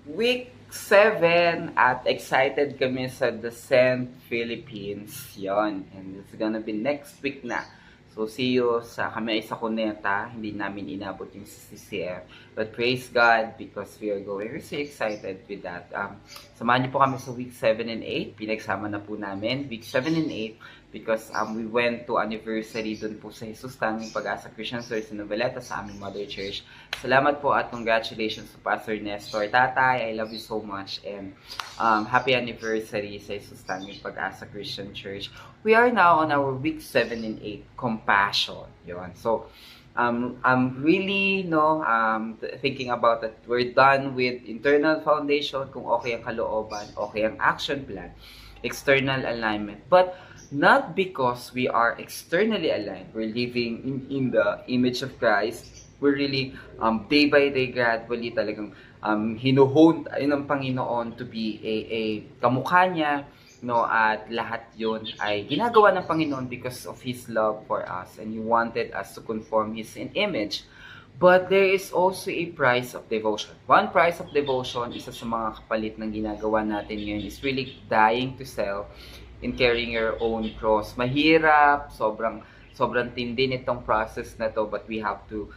Week 7 at excited kami sa Descent Philippines. Yon. And it's gonna be next week na. So see you kami ay sa Cuneta. Hindi namin inabot yung CCF. But praise God because we are going. We're so excited with that. Samahan niyo po kami sa week 7 and 8. Pinagsama na po namin. Week 7 and 8 because we went to anniversary dun po sa Jesus Tanging Pag-asa Christian Service sa Noveleta sa aming Mother Church. Salamat po at congratulations to Pastor Nestor. Tatay, I love you so much and happy anniversary sa Jesus Tanging Pag-asa Christian Church. We are now on our week 7 and 8, compassion. Yon. So, I'm really thinking about that. We're done with internal foundation, kung okay ang kalooban, okay ang action plan, external alignment. But not because we are externally aligned. We're living in the image of Christ. We're really day by day gradually talagang hinuhone tayo ng Panginoon to be a kamukha niya, no, at lahat yon ay ginagawa ng Panginoon because of His love for us and He wanted us to conform His image. But there is also a price of devotion. One price of devotion, isa sa mga kapalit ng ginagawa natin ngayon is really dying to self in carrying your own cross. Mahirap, sobrang tindi nitong process na to, but we have to,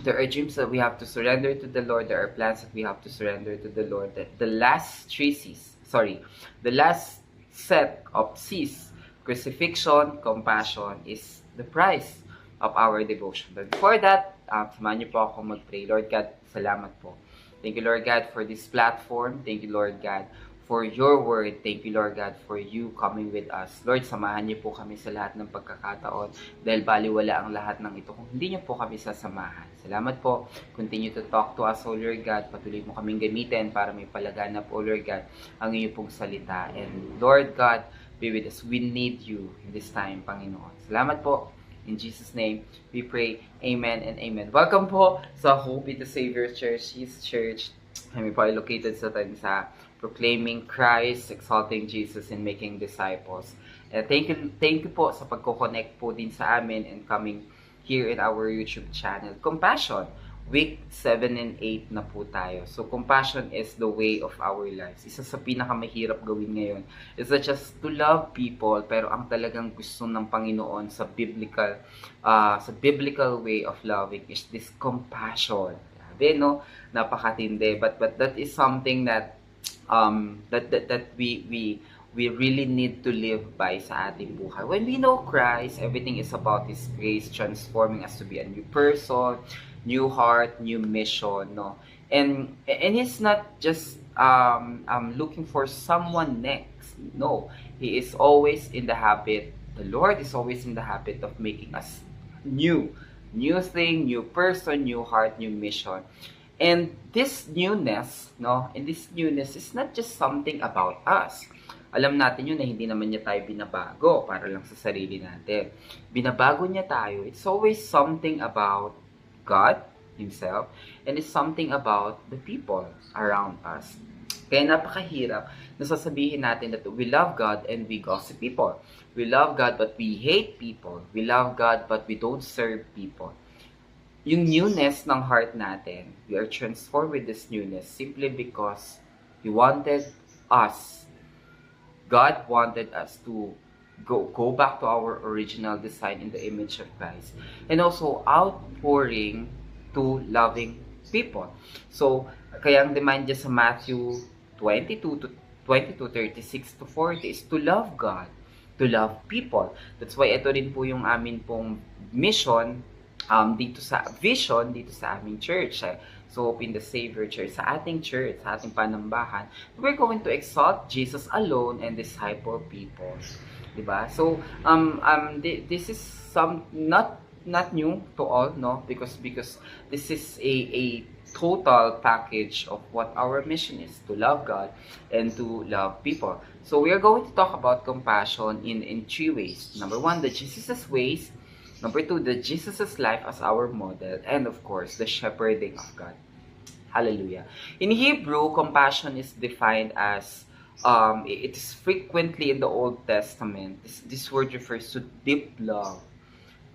there are dreams that we have to surrender to the Lord. There are plans that we have to surrender to the Lord. That the last the last set of C's, crucifixion, compassion, is the price of our devotion. But before that, samahan niyo po ako mag-pray. Lord God, salamat po. Thank you, Lord God, for this platform. Thank you, Lord God, for your word. Thank you, Lord God, for you coming with us. Lord, samahan niyo po kami sa lahat ng pagkakataon dahil baliwala ang lahat ng ito kung hindi niyo po kami sasamahan. Salamat po. Continue to talk to us, O Lord God. Patuloy mo kaming gamitin para may palaganap, O Lord God, ang iyong pong salita. And Lord God, be with us. We need you in this time, Panginoon. Salamat po. In Jesus' name, we pray. Amen and amen. Welcome po sa Hope in the Savior Church, His Church. Kami po ay located sa proclaiming Christ, exalting Jesus, and making disciples. Thank you po sa pagko-connect po din sa amin and coming here in our YouTube channel. Compassion. Week 7 and 8 na po tayo. So, compassion is the way of our lives. Isa sa pinakamahirap gawin ngayon is not just to love people, pero ang talagang gusto ng Panginoon sa biblical way of loving is this compassion. Sabi, no? Napakatindi. But that is something that we really need to live by sa ating buhay. When we know Christ, everything is about His grace, transforming us to be a new person, new heart, new mission, no? And He's not just looking for someone next. No, He is always in the habit. The Lord is always in the habit of making us new thing, new person, new heart, new mission. And this newness, no, and this newness is not just something about us. Alam natin yun na hindi naman niya tayo binabago para lang sa sarili natin. Binabago niya tayo. It's always something about God Himself and it's something about the people around us. Kaya napakahirap na sasabihin natin that we love God and we gossip people. We love God but we hate people. We love God but we don't serve people. Yung newness ng heart natin, we are transformed with this newness simply because He wanted us. God wanted us to go back to our original design in the image of Christ. And also outpouring to loving people. So, kaya ang demand niya sa Matthew 22:36 to 40 is to love God, to love people. That's why ito rin po yung amin pong mission dito sa aming church. So, in the Savior Church, sa ating church, sa ating panambahan, we're going to exalt Jesus alone and disciple people. Diba? So, this is not new to all, no? Because this is a total package of what our mission is, to love God and to love people. So, we are going to talk about compassion in three ways. Number one, the Jesus' ways. Number two, the Jesus' life as our model. And of course, the shepherding of God. Hallelujah. In Hebrew, compassion is defined as, it is frequently in the Old Testament. This word refers to deep love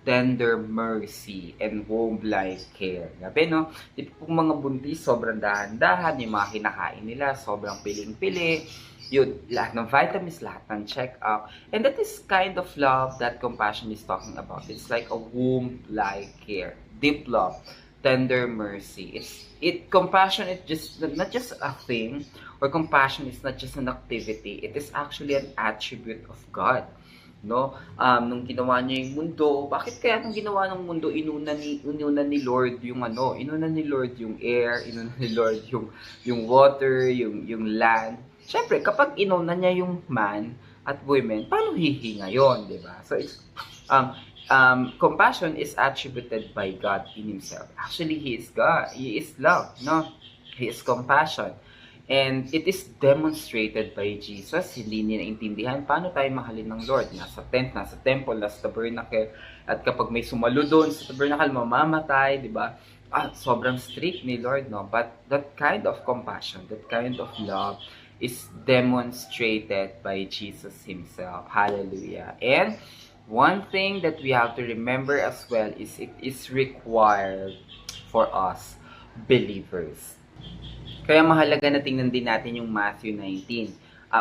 tender mercy and womb-like care. Grabe, no? Di po mga buntis, sobrang dahan-dahan, yung mga kinakain nila, sobrang piling-pili, yun, lahat ng vitamins, lahat ng check-up. And that is kind of love that compassion is talking about. It's like a womb-like care, deep love, tender mercy. Compassion is just not just a thing, or compassion is not just an activity. It is actually an attribute of God. No, nung ginawa niya yung mundo, bakit kaya nung ginawa ng mundo, inuna ni Lord yung inuna ni Lord yung air, inuna ni Lord yung water, yung land. Syempre, kapag inuna niya yung man at women, paano hihinga yon, di ba? So it's compassion is attributed by God in Himself. Actually, He is God. He is love, no? He is compassion. And it is demonstrated by Jesus. Hindi niya naintindihan paano tayo mahalin ng Lord. Nasa tent, nasa temple, nasa tabernacle. At kapag may sumalo doon sa tabernacle, mamamatay, di ba? Sobrang strict ni Lord, no? But that kind of compassion, that kind of love is demonstrated by Jesus Himself. Hallelujah. And one thing that we have to remember as well is it is required for us believers. Kaya mahalaga na tingnan din natin yung Matthew 19.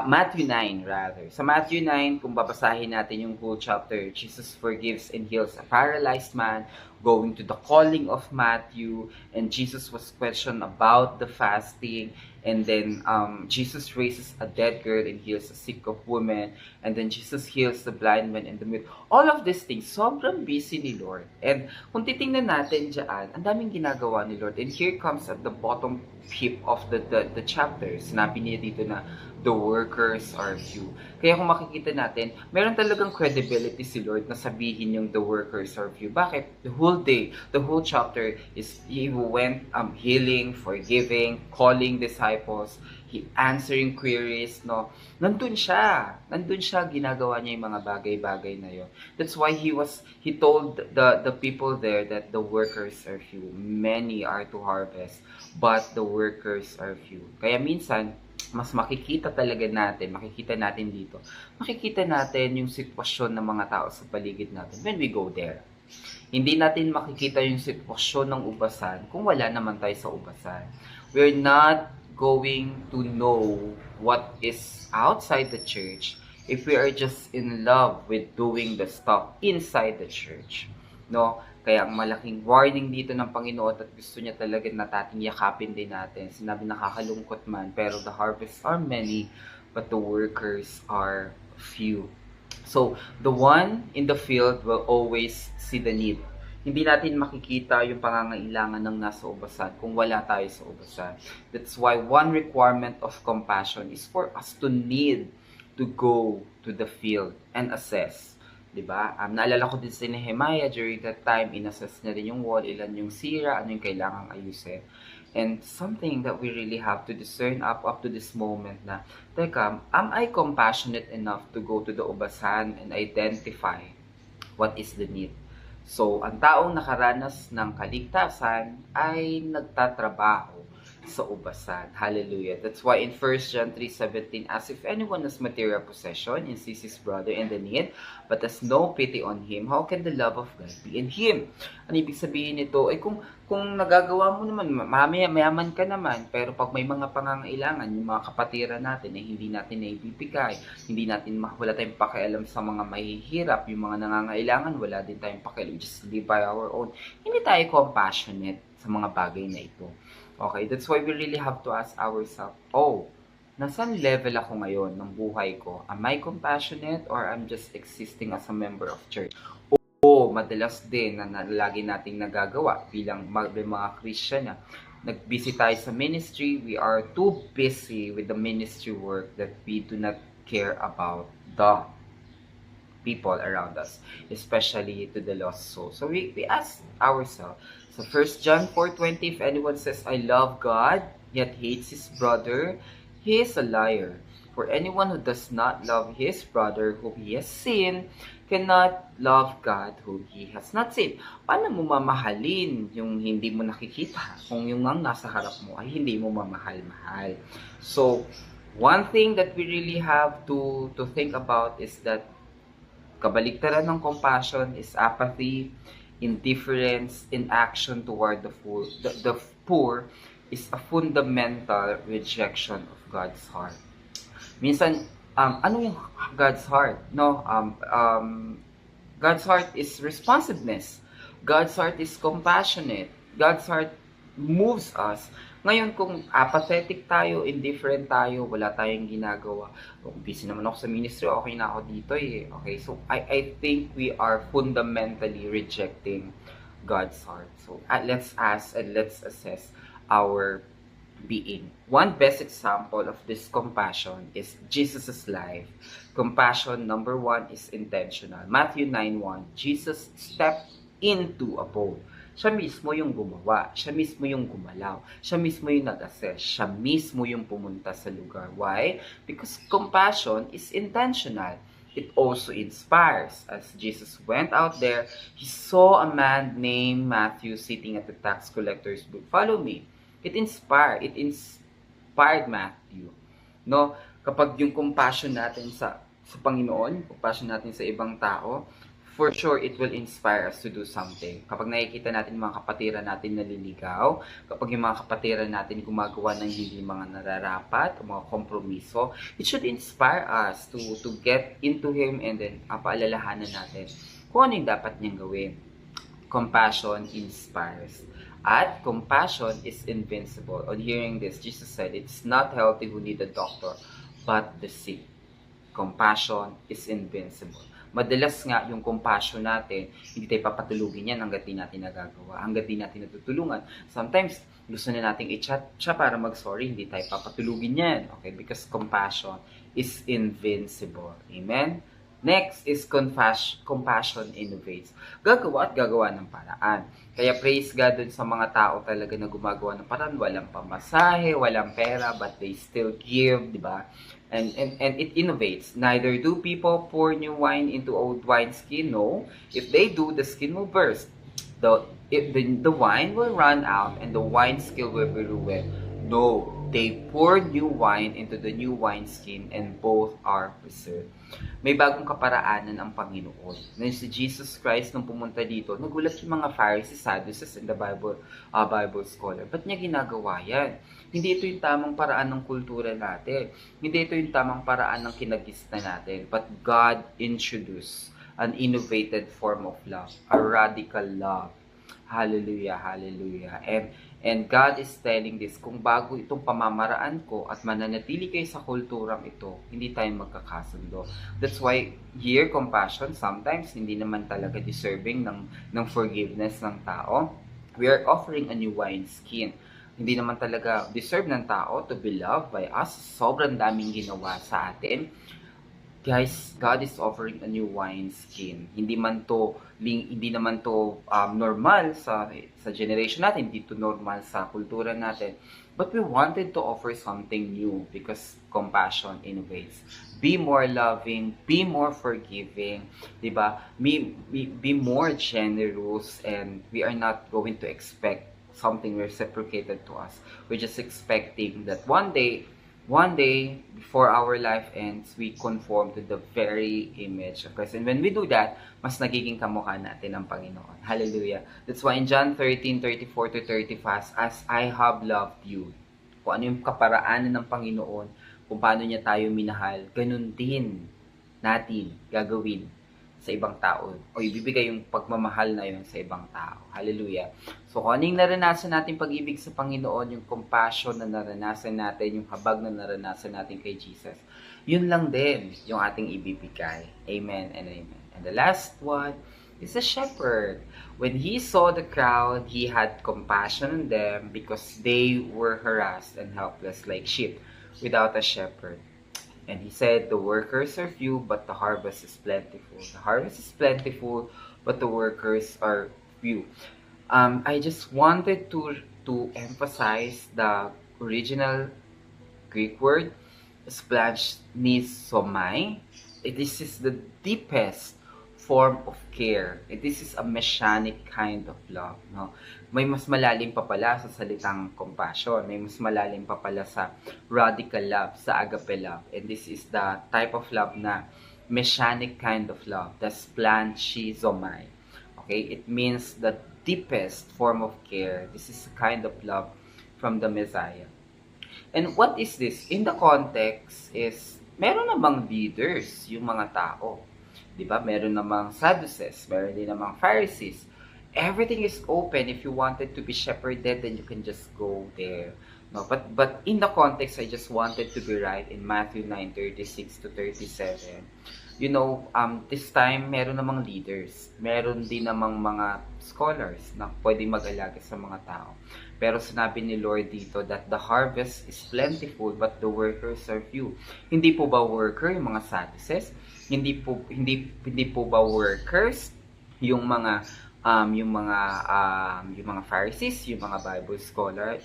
Matthew 9 rather. Sa Matthew 9, kung babasahin natin yung whole chapter, Jesus forgives and heals a paralyzed man, going to the calling of Matthew, and Jesus was questioned about the fasting, and then Jesus raises a dead girl and heals a sick of woman, and then Jesus heals the blind man and the mute. All of these things, sobrang busy ni Lord. And kung titingnan natin dyan, ang daming ginagawa ni Lord. And here comes at the bottom tip of the chapter. Sinabi niya dito na the workers are few. Kaya kung makikita natin, meron talagang credibility si Lord na sabihin yung the workers are few. Bakit? The whole day, the whole chapter is He went healing, forgiving, calling disciples, He answering queries, no? Nandun siya, ginagawa niya yung mga bagay-bagay na yun. That's why He told the people there that the workers are few. Many are to harvest, but the workers are few. Kaya minsan, mas makikita natin dito, makikita natin yung sitwasyon ng mga tao sa paligid natin when we go there. Hindi natin makikita yung sitwasyon ng ubasan kung wala naman tayo sa ubasan. We're not going to know what is outside the church if we are just in love with doing the stuff inside the church. No? Kaya ang malaking warning dito ng Panginoon at gusto niya talaga na tating yakapin din natin. Sinabi nakakalungkot man, pero the harvests are many, but the workers are few. So, the one in the field will always see the need. Hindi natin makikita yung pangangailangan ng nasa ubasan kung wala tayo sa ubasan. That's why one requirement of compassion is for us to need to go to the field and assess. Diba? Naalala ko din si Nehemiah during that time, inassess niya rin yung wall, ilan yung sira, ano yung kailangang ayusin. And something that we really have to discern up to this moment na, teka, am I compassionate enough to go to the ubasan and identify what is the need? So, ang taong nakaranas ng kaligtasan ay nagtatrabaho sa ubasan. Hallelujah. That's why in 1 John 3:17, as if anyone has material possession and sees his brother in the need, but has no pity on him, how can the love of God be in him? Ano ibig sabihin nito? Ay kung nagagawa mo naman, mayaman ka naman, pero pag may mga pangangailangan, yung mga kapatiran natin ay hindi natin naibibigay, hindi natin wala tayong pakialam sa mga mahihirap, yung mga nangangailangan, wala din tayong pakialam, just live by our own. Hindi tayo compassionate sa mga bagay na ito. Okay, that's why we really have to ask ourselves, nasan level ako ngayon ng buhay ko? Am I compassionate or I'm just existing as a member of church? Madalas din na lagi nating nagagawa bilang mga Christian na nag-busy tayo sa ministry, we are too busy with the ministry work that we do not care about the people around us, especially to the lost soul. So we ask ourselves, so 1 John 4:20, if anyone says, I love God, yet hates his brother, he is a liar. For anyone who does not love his brother whom he has seen, cannot love God whom he has not seen. Paano mo mamahalin yung hindi mo nakikita? Kung yung nasa harap mo ay hindi mo mamahal-mahal. So, one thing that we really have to think about is that Kabaliktaran ng compassion is apathy, indifference, inaction toward the poor is a fundamental rejection of God's heart. Minsan, ano yung God's heart? No, God's heart is responsiveness. God's heart is compassionate. God's heart moves us. Ngayon, kung apathetic tayo, indifferent tayo, wala tayong ginagawa, busy naman ako sa ministry, okay na ako dito eh. Okay, so I think we are fundamentally rejecting God's heart. So let's ask and let's assess our being. One best example of this compassion is Jesus' life. Compassion, number one, is intentional. Matthew 9:1, Jesus stepped into a boat. Siya mismo yung gumawa. Siya mismo yung gumalaw. Siya mismo yung nag-assess. Siya mismo yung pumunta sa lugar. Why? Because compassion is intentional. It also inspires. As Jesus went out there, he saw a man named Matthew sitting at the tax collector's booth. Follow me. It inspired Matthew. No? Kapag yung compassion natin sa Panginoon, compassion natin sa ibang tao, for sure, it will inspire us to do something. Kapag nakikita natin yung mga kapatiran natin naliligaw, kapag yung mga kapatiran natin gumagawa ng hindi mga nararapat, o mga kompromiso, it should inspire us to get into Him and then paalalahanan natin kung ano yung dapat niyang gawin. Compassion inspires. At compassion is invincible. On hearing this, Jesus said, it's not healthy who need a doctor, but the sick. Compassion is invincible. Madalas nga yung compassion natin, hindi tayo papatulugin yan hanggat di natin nagagawa, hanggat di natin natutulungan. Sometimes, gusto na nating i-chat siya para mag-sorry, hindi tayo papatulugin yan. Okay? Because compassion is invincible. Amen? Next is compassion innovates. Gagawa at gagawa ng paraan. Kaya praise God dun sa mga tao talaga na gumagawa ng paraan. Walang pamasahe, walang pera, but they still give, di ba? And it innovates. Neither do people pour new wine into old wineskin. No. If they do, the skin will burst. The wine will run out and the wineskin will be ruined. No. They pour new wine into the new wineskin and both are preserved. May bagong kaparaanan ang Panginoon. Ngayon si Jesus Christ nung pumunta dito, nagulat yung mga Pharisees, Sadducees, and the Bible scholar. Ba't niya ginagawa yan? Hindi ito yung tamang paraan ng kultura natin. Hindi ito yung tamang paraan ng kinagista natin. But God introduced an innovated form of love, a radical love. Hallelujah, hallelujah. And God is telling this, kung bago itong pamamaraan ko at mananatili kayo sa kulturang ito, hindi tayo magkakasundo. That's why here, compassion, sometimes hindi naman talaga deserving ng forgiveness ng tao. We are offering a new wineskin. Hindi naman talaga deserve ng tao to be loved by us. Sobrang daming ginawa sa atin. Guys, God is offering a new wineskin. Hindi naman to normal sa generation natin, hindi to normal sa kultura natin. But we wanted to offer something new because compassion innovates. Be more loving, be more forgiving, 'di ba? Be more generous, and we are not going to expect something reciprocated to us. We're just expecting that one day, before our life ends, we conform to the very image of Christ. And when we do that, mas nagiging kamukha natin ang Panginoon. Hallelujah. That's why in John 13:34-35, as I have loved you, kung ano yung kaparaanan ng Panginoon, kung paano niya tayo minahal, ganun din natin gagawin sa ibang tao. O ibibigay yung pagmamahal na yun sa ibang tao. Hallelujah. So, kung anong naranasan natin pag-ibig sa Panginoon, yung compassion na naranasan natin, yung habag na naranasan natin kay Jesus, yun lang din yung ating ibibigay. Amen and amen. And the last one is a shepherd. When he saw the crowd, he had compassion on them because they were harassed and helpless like sheep without a shepherd. And he said, the workers are few, but the harvest is plentiful. The harvest is plentiful, but the workers are few. I just wanted to emphasize the original Greek word, splanchnizomai. This is the deepest form of care. This is a messianic kind of love. No? May mas malalim pa pala sa salitang compassion. May mas malalim pa pala sa radical love, sa agape love. And this is the type of love na messianic kind of love. That's planchizomai. Okay, it means the deepest form of care. This is a kind of love from the Messiah. And what is this? In the context is, meron namang leaders, yung mga tao. Di ba? Meron namang Sadducees, meron din namang Pharisees. Everything is open. If you wanted to be shepherded, then you can just go there. No, but in the context, I just wanted to be right in Matthew 9:36 to 37. You know, this time, meron namang leaders. Meron din namang mga scholars na pwede mag-alaga sa mga tao. Pero sinabi ni Lord dito that the harvest is plentiful but the workers are few. Hindi po ba worker yung mga Sadducees? Hindi po ba workers yung mga yung mga Pharisees, yung mga Bible scholar?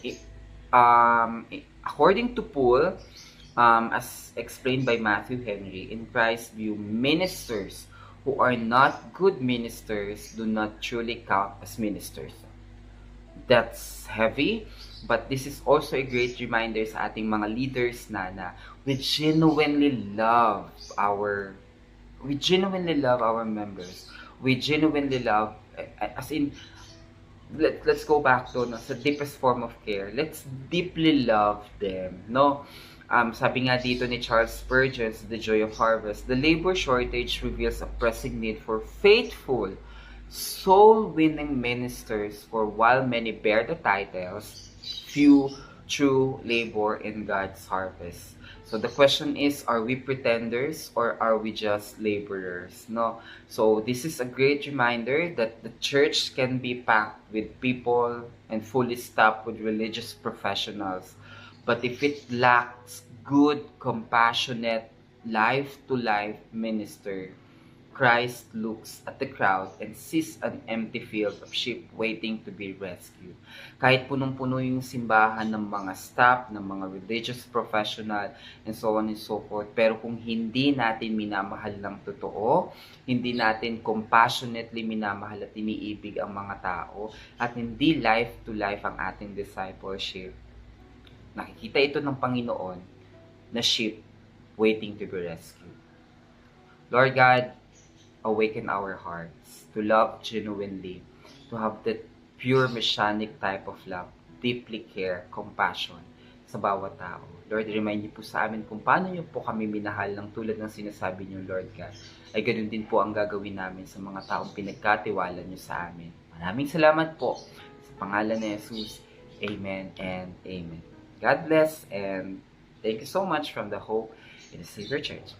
According to Paul, as explained by Matthew Henry, in Christ's view, ministers who are not good ministers do not truly count as ministers. That's heavy, but this is also a great reminder sa ating mga leaders na we genuinely love our members. We genuinely love, as in, let's go back to sa deepest form of care. Let's deeply love them, no? Sabi nga dito ni Charles Spurgeon, The Joy of Harvest, the labor shortage reveals a pressing need for faithful, soul-winning ministers, for while many bear the titles, few true labor in God's harvest. So the question is, are we pretenders or are we just laborers? No. So this is a great reminder that the church can be packed with people and fully staffed with religious professionals. But if it lacks good, compassionate, life-to-life minister, Christ looks at the crowd and sees an empty field of sheep waiting to be rescued. Kahit punong-puno yung simbahan ng mga staff, ng mga religious professional, and so on and so forth, pero kung hindi natin minamahal ng totoo, hindi natin compassionately minamahal at iniibig ang mga tao, at hindi life-to-life ang ating discipleship, nakikita ito ng Panginoon na sheep waiting to be rescued. Lord God, awaken our hearts to love genuinely, to have that pure messianic type of love, deeply care, compassion sa bawat tao. Lord, remind niyo po sa amin kung paano niyo po kami minahal ng tulad ng sinasabi niyo, Lord God. Ay ganoon din po ang gagawin namin sa mga taong pinagkatiwala niyo sa amin. Maraming salamat po. Sa pangalan ni Jesus, Amen and Amen. God bless and thank you so much from the Hope in the Savior Church.